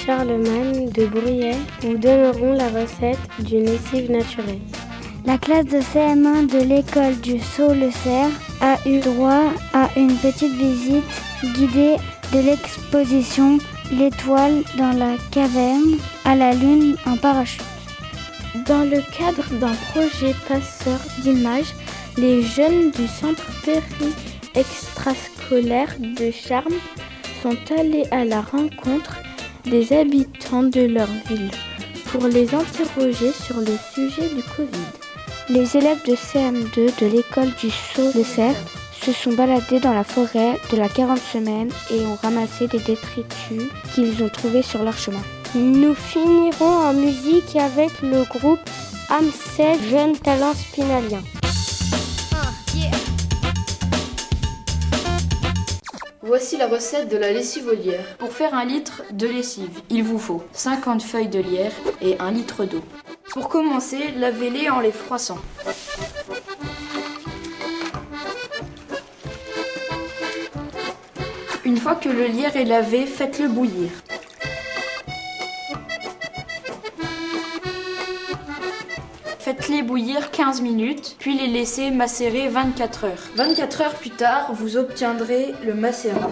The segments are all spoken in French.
Charlemagne de Bruyères vous donneront la recette d'une lessive naturelle. La classe de CM1 de l'école du Sault-le-Cerf a eu droit à une petite visite guidée de l'exposition L'étoile dans la caverne à la lune en parachute. Dans le cadre d'un projet passeur d'images, les jeunes du centre péri-extrascolaire de Charmes sont allés à la rencontre des habitants de leur ville pour les interroger sur le sujet du Covid. Les élèves de CM2 de l'école du Sault-le-Cerf se sont baladés dans la forêt de la 40 semaines et ont ramassé des détritus qu'ils ont trouvés sur leur chemin. Nous finirons en musique avec le groupe Amsel Jeunes Talents Spinaliens. Voici la recette de la lessive au lierre. Pour faire 1 litre de lessive, il vous faut 50 feuilles de lierre et 1 litre d'eau. Pour commencer, lavez-les en les froissant. Une fois que le lierre est lavé, faites-le bouillir. Faites-les bouillir 15 minutes, puis les laissez macérer 24 heures. 24 heures plus tard, vous obtiendrez le macérat.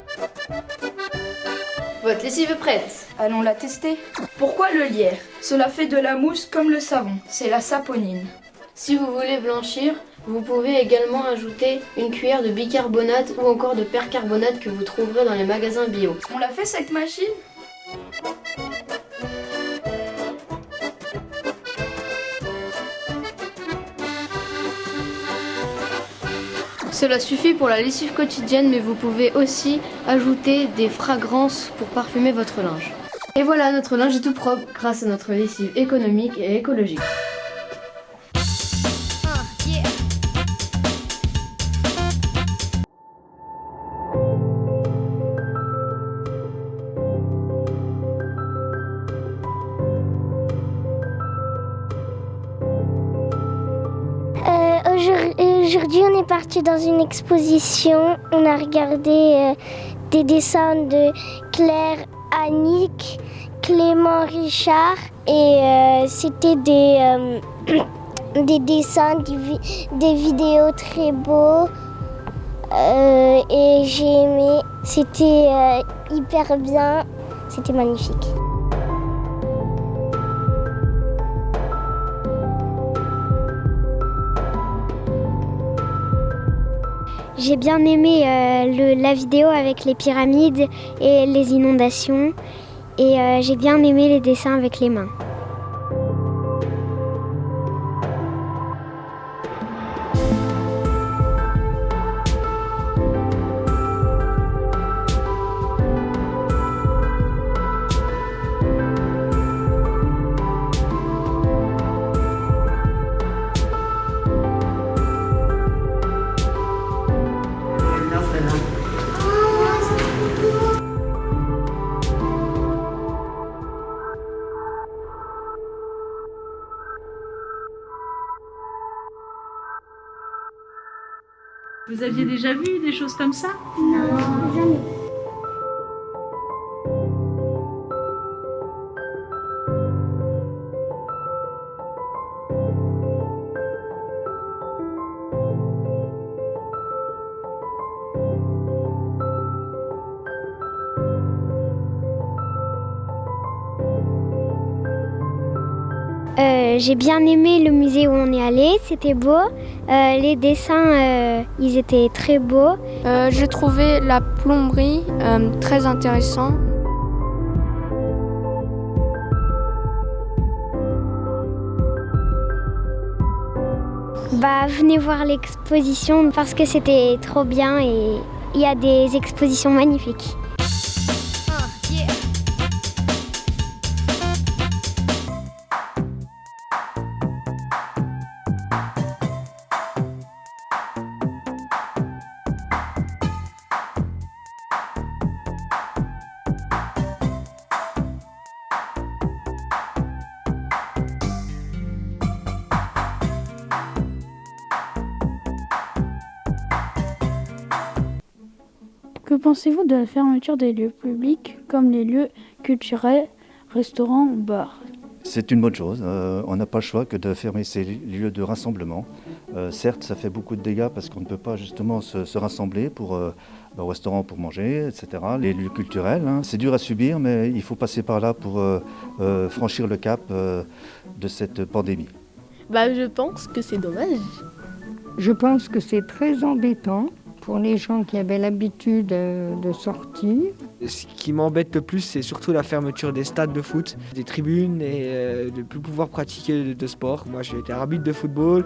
Votre lessive est prête. Allons la tester. Pourquoi le lierre? Cela fait de la mousse comme le savon, c'est la saponine. Si vous voulez blanchir, vous pouvez également ajouter une cuillère de bicarbonate ou encore de percarbonate que vous trouverez dans les magasins bio. On l'a fait cette machine? Cela suffit pour la lessive quotidienne, mais vous pouvez aussi ajouter des fragrances pour parfumer votre linge. Et voilà, notre linge est tout propre grâce à notre lessive économique et écologique. Aujourd'hui, on est parti dans une exposition. On a regardé des dessins de Claire Annick, Clément Richard et c'était des dessins, des vidéos très beaux et j'ai aimé. C'était hyper bien, c'était magnifique. J'ai bien aimé la vidéo avec les pyramides et les inondations et j'ai bien aimé les dessins avec les mains. Vous aviez déjà vu des choses comme ça? Non, jamais. J'ai bien aimé le musée où on est allé, c'était beau. Les dessins, ils étaient très beaux. J'ai trouvé la plomberie très intéressant. Venez voir l'exposition parce que c'était trop bien et il y a des expositions magnifiques. Que pensez-vous de la fermeture des lieux publics comme les lieux culturels, restaurant ou bar. C'est une bonne chose. On n'a pas le choix que de fermer ces lieux de rassemblement. Certes, ça fait beaucoup de dégâts parce qu'on ne peut pas justement se rassembler au restaurant pour manger, etc. Les lieux culturels, hein. C'est dur à subir, mais il faut passer par là pour franchir le cap de cette pandémie. Je pense que c'est dommage. Je pense que c'est très embêtant pour les gens qui avaient l'habitude de sortir. Ce qui m'embête le plus, c'est surtout la fermeture des stades de foot, des tribunes et de ne plus pouvoir pratiquer de sport. Moi, j'ai été arbitre de football,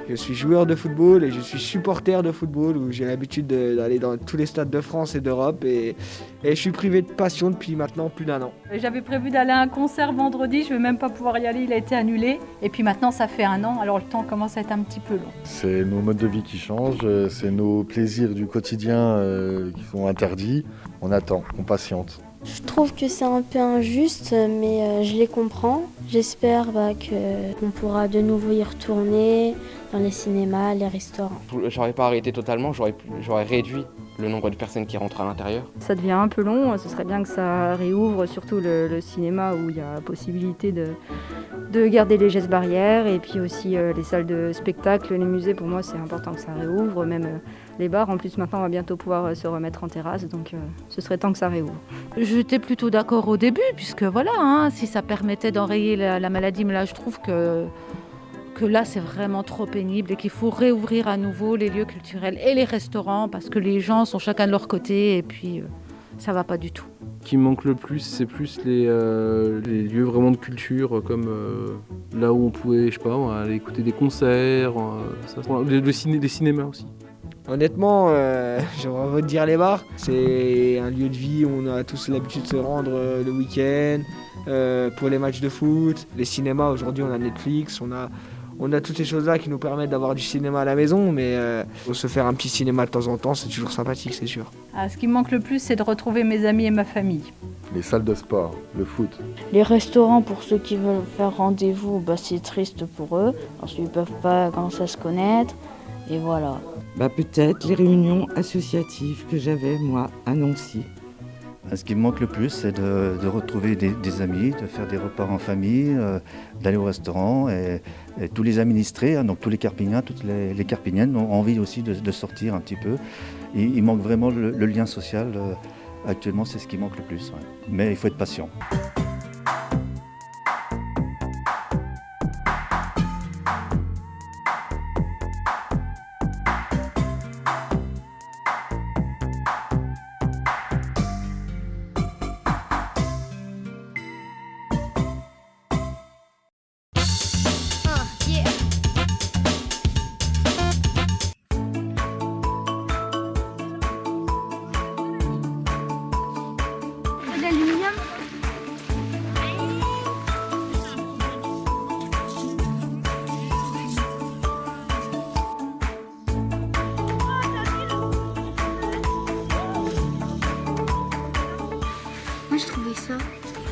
je suis joueur de football et je suis supporter de football où j'ai l'habitude d'aller dans tous les stades de France et d'Europe et je suis privé de passion depuis maintenant plus d'1 an. J'avais prévu d'aller à un concert vendredi, je ne vais même pas pouvoir y aller, il a été annulé. Et puis maintenant, ça fait 1 an, alors le temps commence à être un petit peu long. C'est nos modes de vie qui changent, c'est nos plaisirs du quotidien qui sont interdits. On attend, on patiente. Je trouve que c'est un peu injuste, mais je les comprends. J'espère qu'on pourra de nouveau y retourner dans les cinémas, les restaurants. J'aurais pas arrêté totalement, j'aurais réduit le nombre de personnes qui rentrent à l'intérieur. Ça devient un peu long, ce serait bien que ça réouvre, surtout le cinéma où il y a possibilité de garder les gestes barrières et puis aussi les salles de spectacle, les musées, pour moi c'est important que ça réouvre, même les bars. En plus maintenant on va bientôt pouvoir se remettre en terrasse, donc ce serait temps que ça réouvre. J'étais plutôt d'accord au début, puisque voilà, si ça permettait d'enrayer la maladie, mais là je trouve que là c'est vraiment trop pénible et qu'il faut réouvrir à nouveau les lieux culturels et les restaurants parce que les gens sont chacun de leur côté et puis ça va pas du tout. Ce qui me manque le plus, c'est plus les lieux vraiment de culture comme là où on pouvait, aller écouter des concerts, les cinémas aussi. Honnêtement, j'aurais envie de dire les bars. C'est un lieu de vie où on a tous l'habitude de se rendre le week-end pour les matchs de foot. Les cinémas, aujourd'hui on a Netflix, on a toutes ces choses-là qui nous permettent d'avoir du cinéma à la maison, mais se faire un petit cinéma de temps en temps, c'est toujours sympathique, c'est sûr. Ce qui me manque le plus, c'est de retrouver mes amis et ma famille. Les salles de sport, le foot. Les restaurants, pour ceux qui veulent faire rendez-vous, c'est triste pour eux, parce qu'ils ne peuvent pas commencer à se connaître, et voilà. Peut-être les réunions associatives que j'avais, moi, à Nancy. Ce qui me manque le plus, c'est de retrouver des amis, de faire des repas en famille, d'aller au restaurant. Et tous les administrés, donc tous les Carpiniens, toutes les Carpiniennes ont envie aussi de sortir un petit peu. Il manque vraiment le lien social. Actuellement, c'est ce qui manque le plus. Ouais. Mais il faut être patient. Moi, je trouvais ça.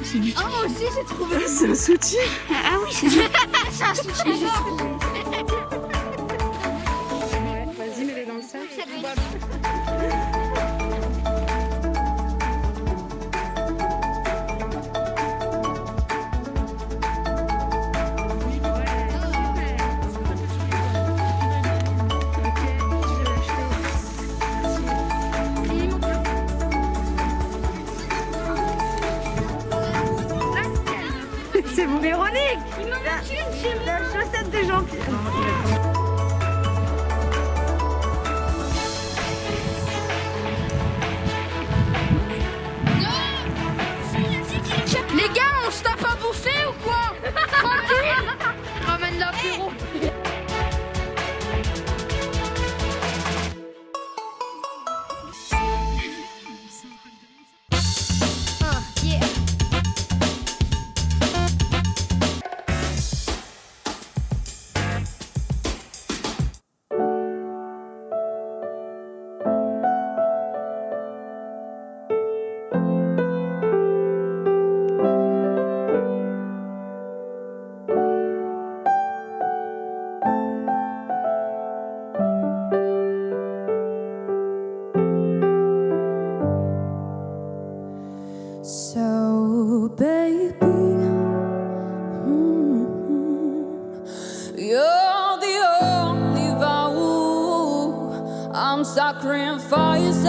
C'est du. Ah, moi aussi, j'ai trouvé. C'est un soutien. Ah oui, c'est c'est un soutien. Vas-y, mets-les dans le sac. C'est mon Véronique. Il m'en manque une, j'ai la chaussette de Jean-Pierre. Les gars, on se tape à bouffer ou quoi? Tranquille. Ramène l'apéro. I'm sacrificing,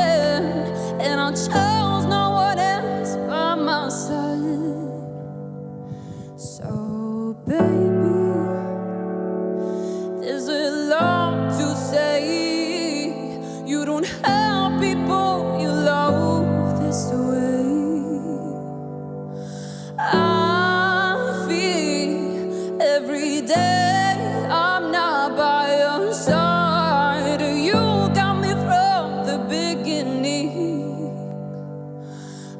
and I chose no one else by my side. So baby, there's a lot to say. You don't help people you love this way. I feel every day I'm not by your side. You got me from the beginning.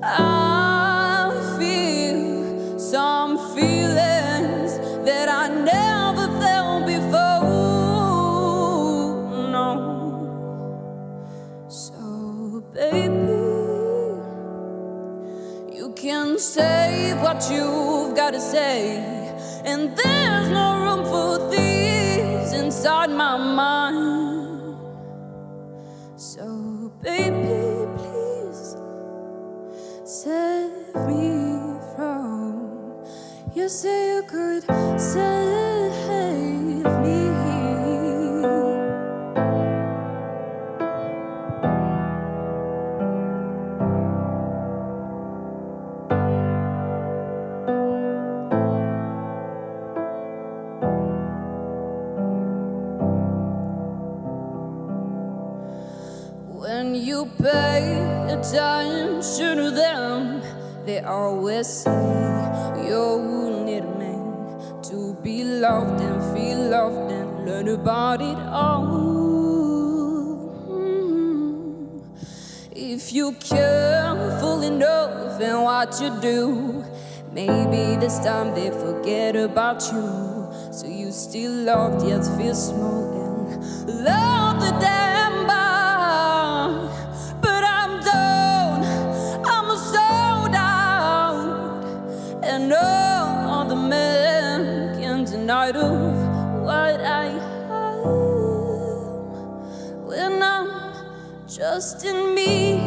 I feel some feelings that I never felt before. No. So baby, you can say what you've got to say, and there's no room for thieves inside my mind. So baby, please save me from. You say you could save me. When you pay attention to them, they always say you need a man to be loved and feel loved and learn about it all. If you're careful enough in what you do, maybe this time they forget about you. So you still loved yet feel small and love the damn bar. But I'm done, I'm sold out, and no other man can deny of what I am when I'm just in me.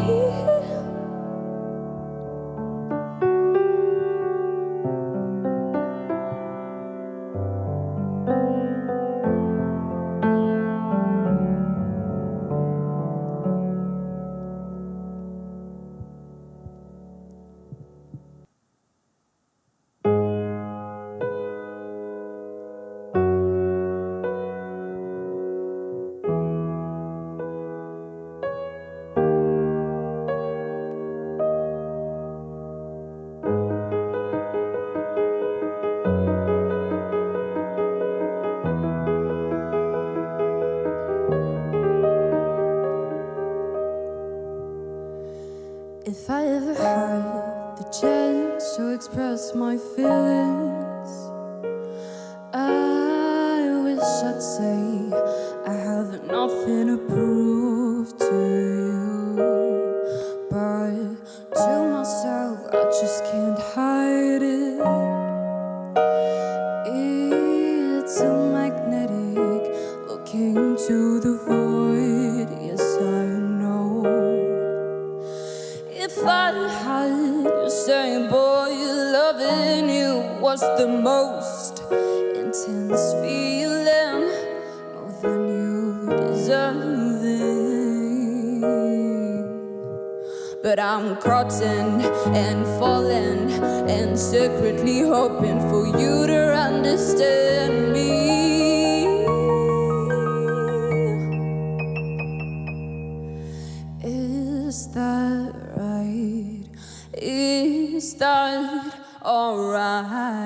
If I ever had the chance to express my feelings, I wish I'd say I have nothing to prove to you, but to myself I just can't hide it. It's so magnetic, looking to the void. Yes, I know. If I had to say, boy, loving you was the most intense feeling, more than you deserving. But I'm cutting and falling and secretly hoping for you to understand me. Is that right? Is that alright?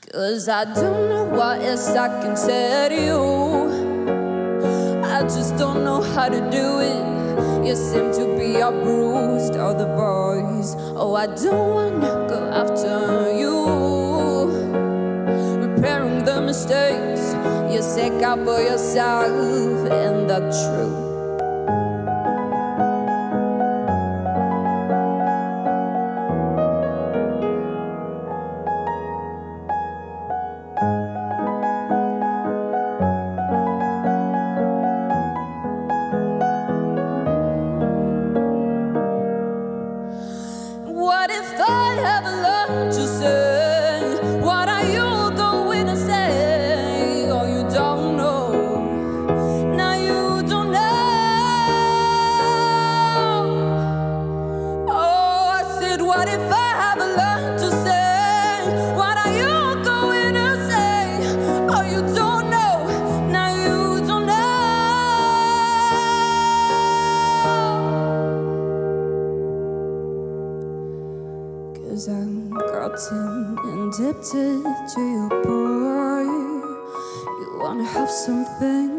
'Cause I don't know what else I can say to you. I just don't know how to do it. You seem to be all bruised, all the boys. Oh, I don't wanna go after you. Repairing the mistakes you take out for yourself, and the truth. What if I have learned to say? What are you going to say? Oh, you don't know. Now you don't addicted to your boy. You wanna have something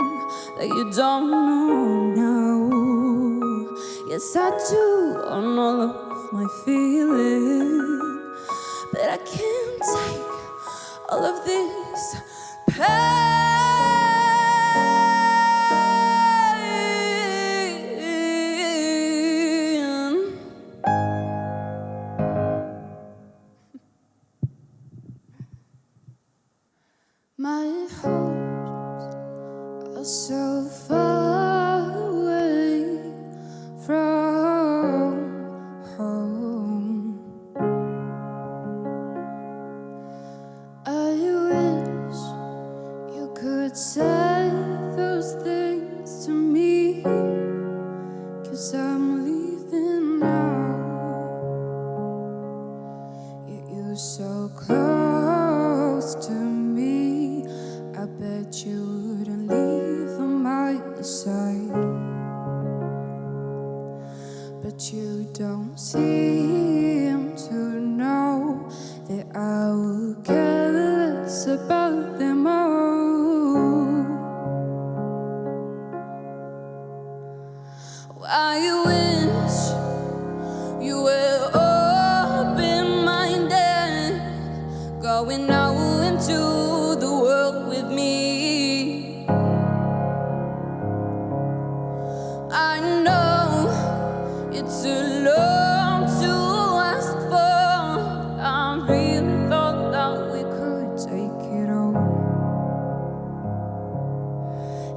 that you don't know now. Yes, I do on all of my feelings, but I can't take all of this pain. My hopes are so far away from home. I wish you could say those things to me, 'cause I'm leaving now. Yet you're so close to me, I bet you wouldn't leave on my side. But you don't seem to know that I will care less about them all. I wish you were open-minded, going out into the world with me. I know it's a lot to ask for. I really thought that we could take it all.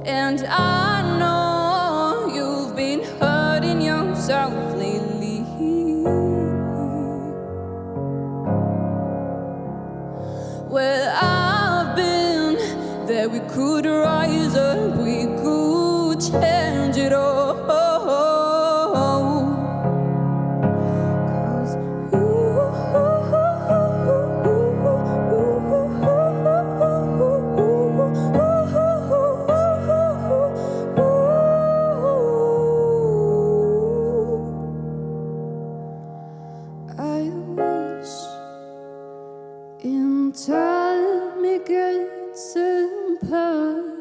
And I know you've been hurting yourself lately. Well, I've been there. We could rise up, we could change it all. I wish in time it gets simpler.